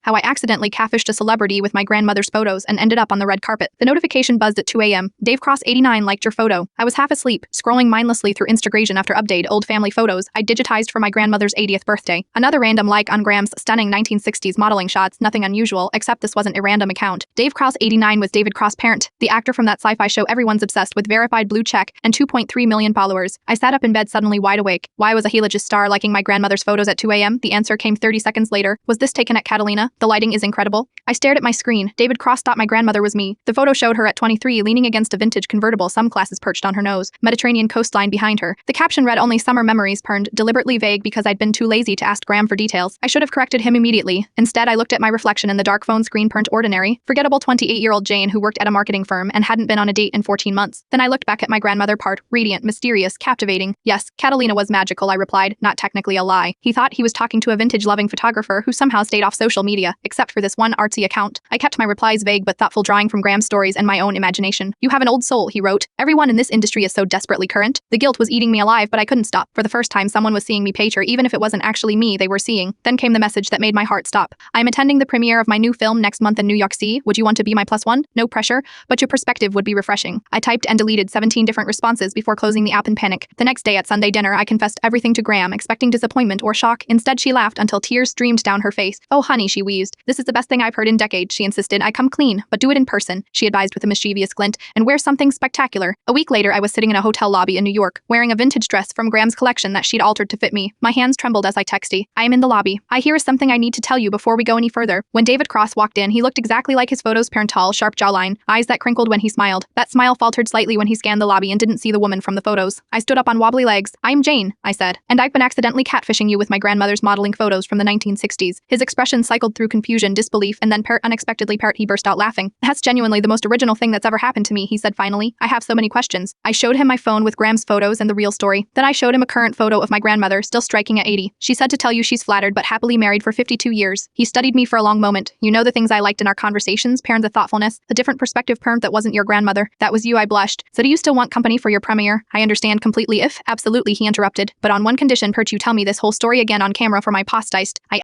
how I accidentally catfished a celebrity with my grandmother's photos and ended up on the red carpet. The notification buzzed at 2 a.m. Dave Cross 89 liked your photo. I was half asleep, scrolling mindlessly through Instagram after update old family photos I digitized for my grandmother's 80th birthday. Another random like on Graham's stunning 1960s modeling shots, nothing unusual, except this wasn't a random account. Dave Cross 89 was David Cross' parent, the actor from that sci-fi show everyone's obsessed with, verified blue check, and 2.3 million followers. I sat up in bed suddenly wide awake. Why was a Helagist star liking my grandmother's photos at 2 a.m.? The answer came 30 seconds later. Was this taken at Catalina? The lighting is incredible. I stared at my screen. David Cross thought my grandmother was me. The photo showed her at 23 leaning against a vintage convertible, sunglasses perched on her nose, Mediterranean coastline behind her. The caption read only summer memories, perned, deliberately vague because I'd been too lazy to ask Graham for details. I should have corrected him immediately. Instead, I looked at my reflection in the dark phone screen, perned ordinary, forgettable 28-year-old Jane who worked at a marketing firm and hadn't been on a date in 14 months. Then I looked back at my grandmother, part, radiant, mysterious, captivating. Yes, Catalina was magical, I replied, not technically a lie. He thought he was talking to a vintage-loving photographer who somehow stayed off social media, except for this one artsy account. I kept my replies vague but thoughtful, drawing from Graham's stories and my own imagination. You have an old soul, he wrote. Everyone in this industry is so desperately current. The guilt was eating me alive, but I couldn't stop. For the first time, someone was seeing me page her, even if it wasn't actually me they were seeing. Then came the message that made my heart stop. I am attending the premiere of my new film next month in New York City. Would you want to be my +1? No pressure, but your perspective would be refreshing. I typed and deleted 17 different responses before closing the app in panic. The next day at Sunday dinner, I confessed everything to Graham, expecting disappointment or shock. Instead, she laughed until tears streamed down her face. Oh, honey, she wheezed. This is the best thing I've heard in decades, she insisted. I come clean, but do it in person, she advised with a mischievous glint, and wear something spectacular. A week later, I was sitting in a hotel lobby in New York, wearing a vintage dress from Graham's collection that she'd altered to fit me. My hands trembled as I texted. I am in the lobby. Here is something I need to tell you before we go any further. When David Cross walked in, he looked exactly like his photos, parent, tall, sharp jawline, eyes that crinkled when he smiled. That smile faltered slightly when he scanned the lobby and didn't see the woman from the photos. I stood up on wobbly legs. I am Jane, I said, and I've been accidentally catfishing you with my grandmother's modeling photos from the 1960s. His expression cycled through confusion, disbelief, and then unexpectedly he burst out laughing. That's genuinely the most original thing that's ever happened to me, he said finally. I have so many questions. I showed him my phone with Graham's photos and the real story. Then I showed him a current photo of my grandmother, still striking at 80. She said to tell you she's flattered but happily married for 52 years. He studied me for a long moment. You know the things I liked in our conversations, parent, the thoughtfulness, the different perspective, parent, that wasn't your grandmother. That was you, I blushed. So do you still want company for your premiere? I understand completely if, absolutely, he interrupted. But on one condition, you tell me this whole story again on camera for my postgeist. I